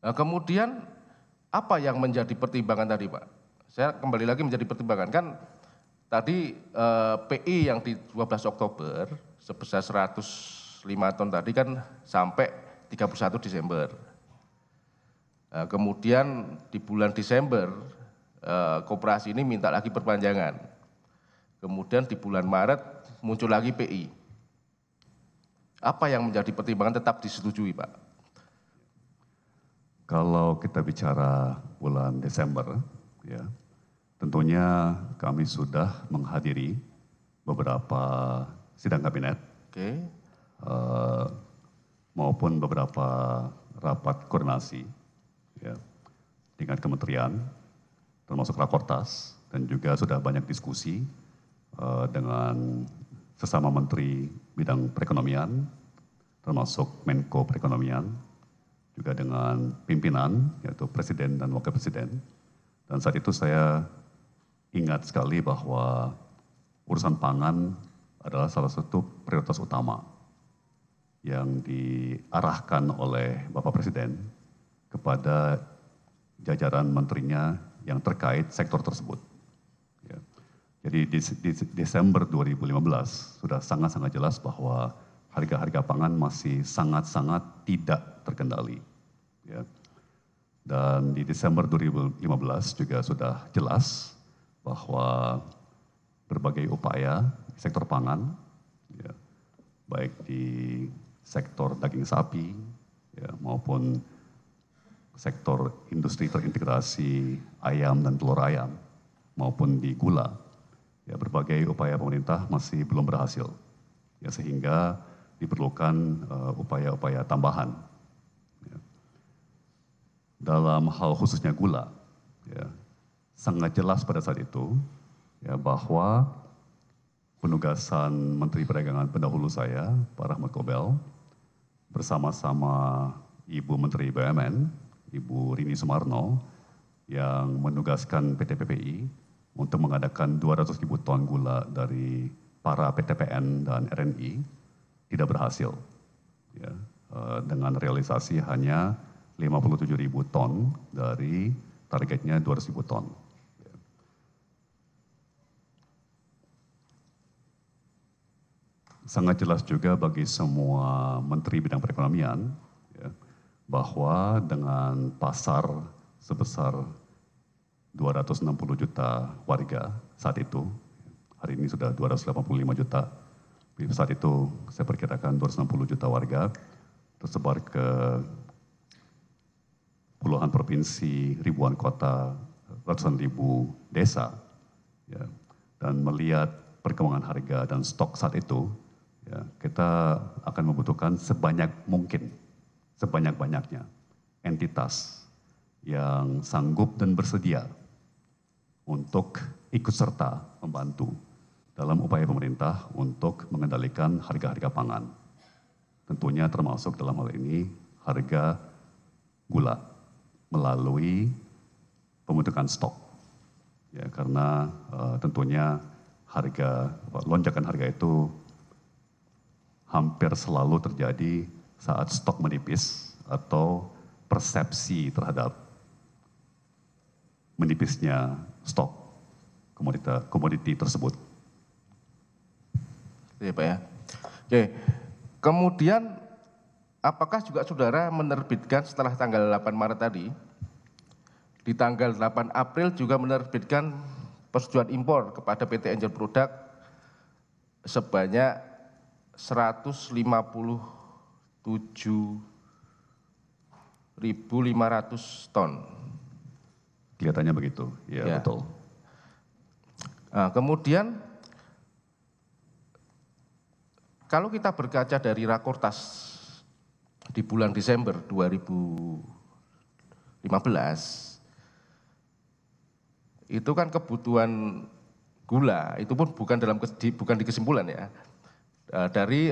Nah, kemudian apa yang menjadi pertimbangan tadi, Pak? Saya kembali lagi menjadi pertimbangan kan tadi PI yang di 12 Oktober sebesar 105 ton tadi kan sampai 31 Desember. Nah, kemudian di bulan Desember koperasi ini minta lagi perpanjangan. Kemudian di bulan Maret muncul lagi PI. Apa yang menjadi pertimbangan tetap disetujui, Pak? Kalau kita bicara bulan Desember, ya, tentunya kami sudah menghadiri beberapa sidang kabinet, Oke. maupun beberapa rapat koordinasi, ya, dengan kementerian, termasuk Rakortas, dan juga sudah banyak diskusi dengan sesama menteri bidang perekonomian, termasuk Menko Perekonomian, juga dengan pimpinan, yaitu Presiden dan Wakil Presiden. Dan saat itu saya ingat sekali bahwa urusan pangan adalah salah satu prioritas utama yang diarahkan oleh Bapak Presiden kepada jajaran menterinya yang terkait sektor tersebut. Ya. Jadi di Desember 2015 sudah sangat-sangat jelas bahwa harga-harga pangan masih sangat-sangat tidak terkendali. Ya. Dan di Desember 2015 juga sudah jelas bahwa berbagai upaya sektor pangan, ya, baik di sektor daging sapi, ya, maupun sektor industri terintegrasi ayam dan telur ayam, maupun di gula, ya, berbagai upaya pemerintah masih belum berhasil, ya, sehingga diperlukan upaya-upaya tambahan. Ya. Dalam hal khususnya gula, ya, sangat jelas pada saat itu, ya, bahwa penugasan Menteri Perdagangan pendahulu saya, Pak Rahmat Kobel, bersama-sama Ibu Menteri BUMN, Ibu Rini Sumarno, yang menugaskan PT PPI untuk mengadakan 200.000 ton gula dari para PTPN dan RNI, tidak berhasil, ya, dengan realisasi hanya 57.000 ton dari targetnya 200.000 ton. Ya. Sangat jelas juga bagi semua menteri bidang perekonomian, ya, bahwa dengan pasar sebesar 260 juta warga saat itu, hari ini sudah 285 juta, saat itu saya perkirakan 260 juta warga tersebar ke puluhan provinsi, ribuan kota, ratusan ribu desa, ya, dan melihat perkembangan harga dan stok saat itu, ya, kita akan membutuhkan sebanyak mungkin, sebanyak-banyaknya entitas yang sanggup dan bersedia untuk ikut serta membantu dalam upaya pemerintah untuk mengendalikan harga-harga pangan. Tentunya termasuk dalam hal ini harga gula melalui pembentukan stok. Ya, karena tentunya lonjakan harga itu hampir selalu terjadi saat stok menipis atau persepsi terhadap menipisnya stok komoditi tersebut. Ya, Pak ya. Oke. Kemudian apakah juga saudara menerbitkan setelah tanggal 8 Maret tadi, di tanggal 8 April juga menerbitkan persetujuan impor kepada PT Angel Product sebanyak 157.500 ton. Kelihatannya begitu, ya, betul. Nah, kemudian kalau kita berkaca dari Rakortas di bulan Desember 2015, itu kan kebutuhan gula, itu pun bukan di kesimpulan ya. Dari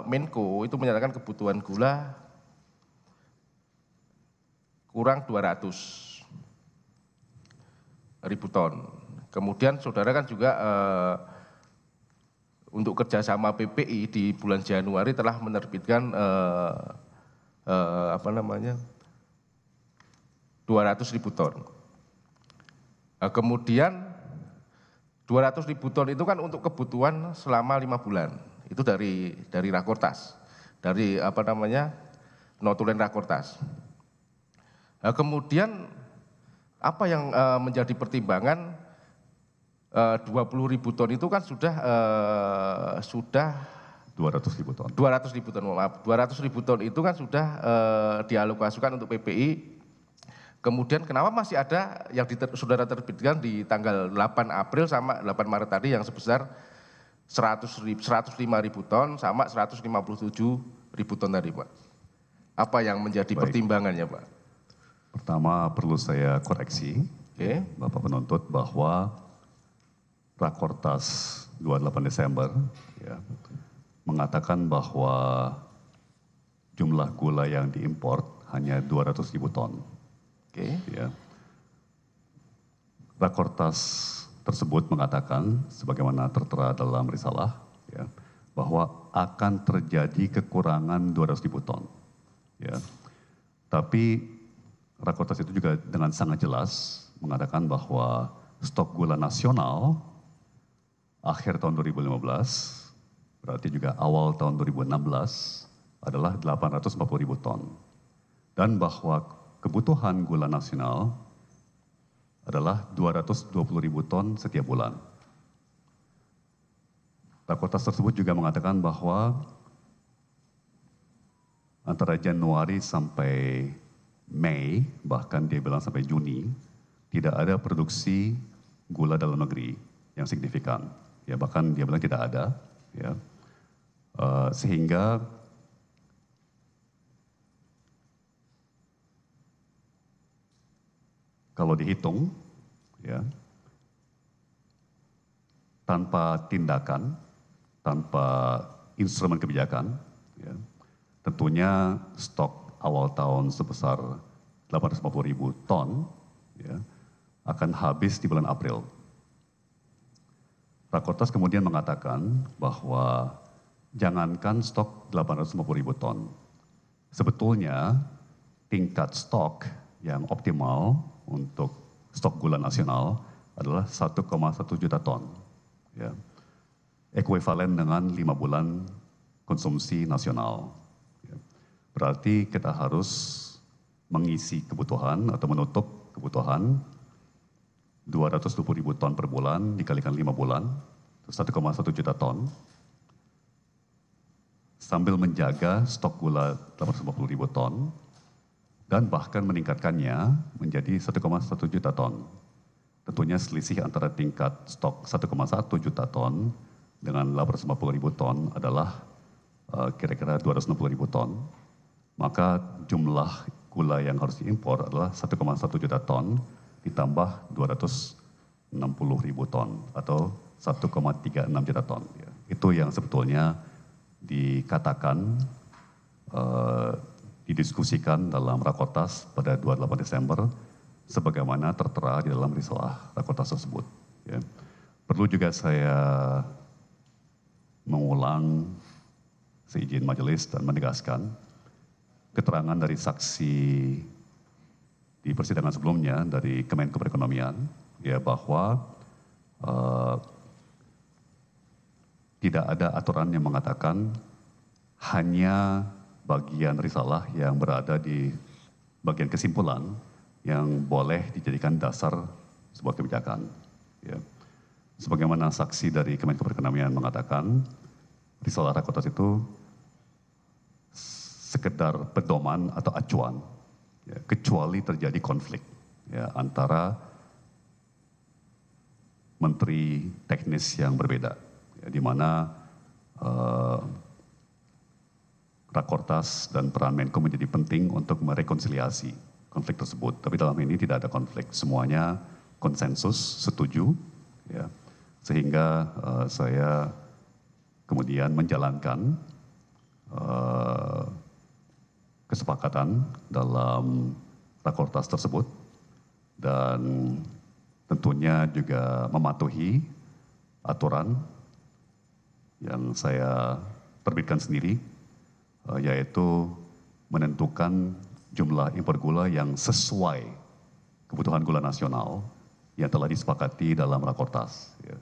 Menko itu menyatakan kebutuhan gula kurang 200.000 ton. Kemudian saudara kan juga untuk kerjasama PPI di bulan Januari telah menerbitkan 200.000 ton. Kemudian 200.000 ton itu kan untuk kebutuhan selama 5 bulan. Itu dari Rakortas, dari notulen Rakortas. Kemudian apa yang menjadi pertimbangan 20.000 ton itu kan sudah 200.000 ton. 200.000 ton, maaf. 200.000 ton itu kan sudah dialokasikan untuk PPI. Kemudian kenapa masih ada yang saudara terbitkan di tanggal 8 April sama 8 Maret tadi yang sebesar 105.000 ton sama 157.000 ton tadi, Pak? Apa yang menjadi pertimbangannya, Pak? Pertama perlu saya koreksi, Bapak penuntut, bahwa Rakortas 28 Desember ya, mengatakan bahwa jumlah gula yang diimpor hanya 200.000 ton. Ya. Rakortas tersebut mengatakan, sebagaimana tertera dalam risalah, ya, bahwa akan terjadi kekurangan 200.000 ton. Ya. Tapi Rakortas itu juga dengan sangat jelas mengatakan bahwa stok gula nasional akhir tahun 2015, berarti juga awal tahun 2016, adalah 840.000 ton. Dan bahwa kebutuhan gula nasional adalah 220.000 ton setiap bulan. Rakortas tersebut juga mengatakan bahwa antara Januari sampai Mei, bahkan dia bilang sampai Juni, tidak ada produksi gula dalam negeri yang signifikan. Ya, bahkan dia bilang tidak ada. Ya. Sehingga kalau dihitung, ya, tanpa tindakan, tanpa instrumen kebijakan, ya, tentunya stok awal tahun sebesar 850.000 ton ya, akan habis di bulan April. Rakortas kemudian mengatakan bahwa jangankan stok 850.000 ton, sebetulnya tingkat stok yang optimal untuk stok gula nasional adalah 1,1 juta ton. Ya. Ekuivalen dengan 5 bulan konsumsi nasional. Ya. Berarti kita harus mengisi kebutuhan atau menutup kebutuhan 220.000 ton per bulan dikalikan 5 bulan, 1,1 juta ton, sambil menjaga stok gula 850.000 ton, dan bahkan meningkatkannya menjadi 1,1 juta ton. Tentunya selisih antara tingkat stok 1,1 juta ton dengan 850.000 ton adalah kira-kira 260.000 ton. Maka jumlah gula yang harus diimpor adalah 1,1 juta ton ditambah 260.000 ton atau 1,36 juta ton. Itu yang sebetulnya dikatakan, didiskusikan dalam Rakortas pada 28 Desember sebagaimana tertera di dalam risalah Rakortas tersebut. Ya. Perlu juga saya mengulang seizin majelis dan menegaskan keterangan dari saksi di persidangan sebelumnya dari Kemenko Perekonomian, ya, bahwa tidak ada aturan yang mengatakan hanya bagian risalah yang berada di bagian kesimpulan yang boleh dijadikan dasar sebuah kebijakan. Ya. Sebagaimana saksi dari Kemenko Perekonomian mengatakan, risalah Rakortas itu sekedar pedoman atau acuan, ya, kecuali terjadi konflik ya, antara menteri teknis yang berbeda, ya, di mana Rakortas dan peran Menko menjadi penting untuk merekonsiliasi konflik tersebut. Tapi dalam ini tidak ada konflik, semuanya konsensus, setuju, ya, sehingga saya kemudian menjalankan kesepakatan dalam Rakortas tersebut dan tentunya juga mematuhi aturan yang saya terbitkan sendiri, yaitu menentukan jumlah impor gula yang sesuai kebutuhan gula nasional yang telah disepakati dalam Rakortas. Ya.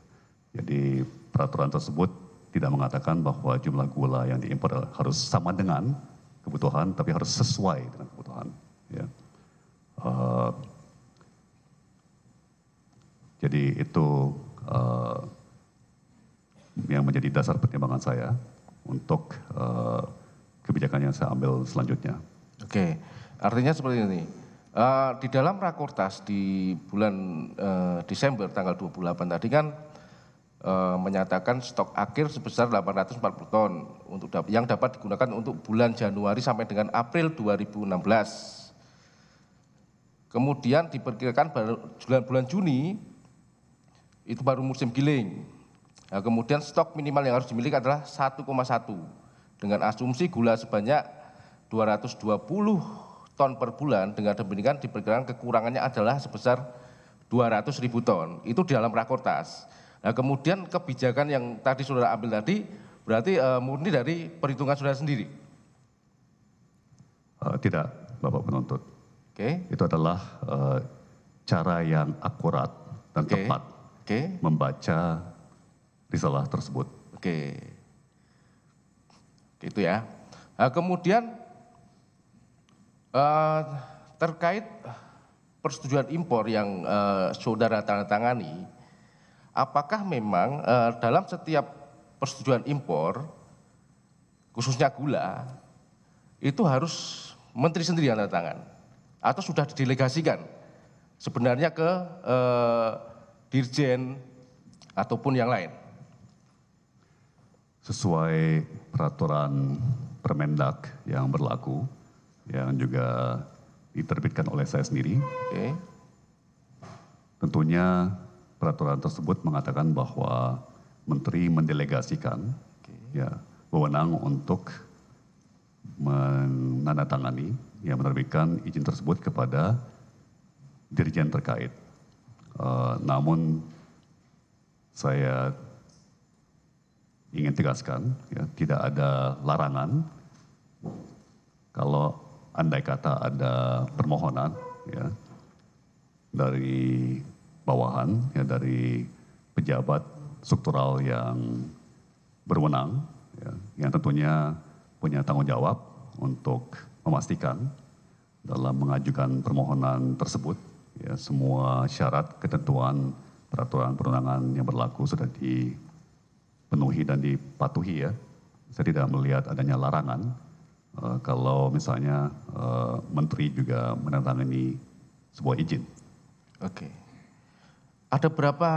Jadi peraturan tersebut tidak mengatakan bahwa jumlah gula yang diimpor harus sama dengan kebutuhan, tapi harus sesuai dengan kebutuhan. Ya. Jadi itu yang menjadi dasar pertimbangan saya untuk kebijakan yang saya ambil selanjutnya. Oke, artinya seperti ini. Di dalam Rakortas di bulan Desember tanggal 28 tadi kan menyatakan stok akhir sebesar 840 ton untuk yang dapat digunakan untuk bulan Januari sampai dengan April 2016. Kemudian diperkirakan bulan Juni itu baru musim giling. Nah, kemudian stok minimal yang harus dimiliki adalah 1,1 dengan asumsi gula sebanyak 220 ton per bulan, dengan demikian diperkirakan kekurangannya adalah sebesar 200.000 ton. Itu di dalam Rakortas. Nah, kemudian kebijakan yang tadi saudara ambil tadi berarti murni dari perhitungan saudara sendiri? Tidak, Bapak penuntut. Oke. Itu adalah cara yang akurat dan tepat membaca risalah tersebut. Oke. Gitu ya. Nah, kemudian terkait persetujuan impor yang saudara tanda tangani, apakah memang dalam setiap persetujuan impor, khususnya gula, itu harus menteri sendiri yang tanda tangan? Atau sudah didelegasikan sebenarnya ke dirjen ataupun yang lain? Sesuai peraturan Permendak yang berlaku, yang juga diterbitkan oleh saya sendiri, tentunya peraturan tersebut mengatakan bahwa menteri mendelegasikan ya, wewenang untuk menandatangani, ya, menerbitkan izin tersebut kepada dirjen terkait. Namun saya ingin tegaskan, ya, tidak ada larangan kalau andai kata ada permohonan, ya, dari bawahan, ya, dari pejabat struktural yang berwenang, ya, yang tentunya punya tanggung jawab untuk memastikan dalam mengajukan permohonan tersebut, ya, semua syarat ketentuan peraturan perundangan yang berlaku sudah dipenuhi dan dipatuhi, ya. Saya tidak melihat adanya larangan kalau misalnya menteri juga menandatangani sebuah izin. Oke. Ada berapa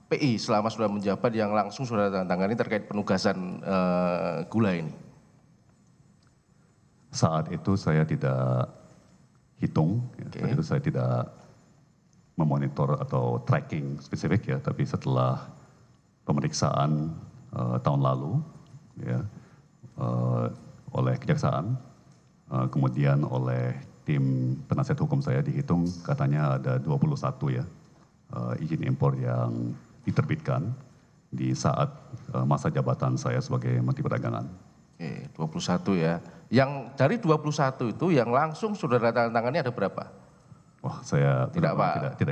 PI selama sudah menjabat yang langsung sudah tandatangani terkait penugasan gula ini? Saat itu saya tidak hitung, ya, saat itu saya tidak memonitor atau tracking spesifik, ya, tapi setelah pemeriksaan tahun lalu, ya, oleh kejaksaan, kemudian oleh tim penasihat hukum saya dihitung katanya ada 21, ya, izin impor yang diterbitkan di saat masa jabatan saya sebagai Menteri Perdagangan. Oke, 21 ya. Yang dari 21 itu yang langsung saudara tandatangani ada berapa? Wah, saya tidak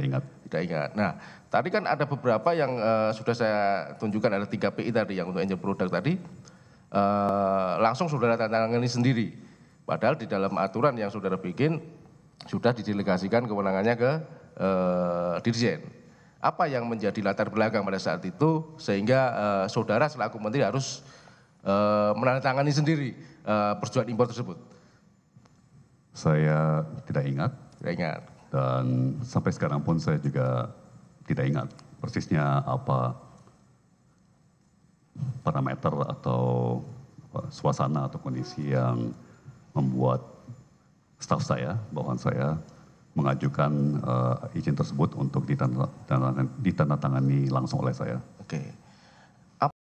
ingat. Tidak ingat. Nah, tadi kan ada beberapa yang sudah saya tunjukkan, ada 3 PI tadi yang untuk angel product tadi langsung saudara tandatangani sendiri. Padahal di dalam aturan yang saudara bikin sudah didelegasikan kewenangannya ke dirjen. Apa yang menjadi latar belakang pada saat itu sehingga saudara selaku menteri harus menandatangani sendiri persetujuan impor tersebut? Saya tidak ingat. Tidak ingat. Dan sampai sekarang pun saya juga tidak ingat persisnya apa parameter atau suasana atau kondisi yang membuat staf saya, bawahan saya mengajukan izin tersebut untuk ditandatangani langsung oleh saya. Oke.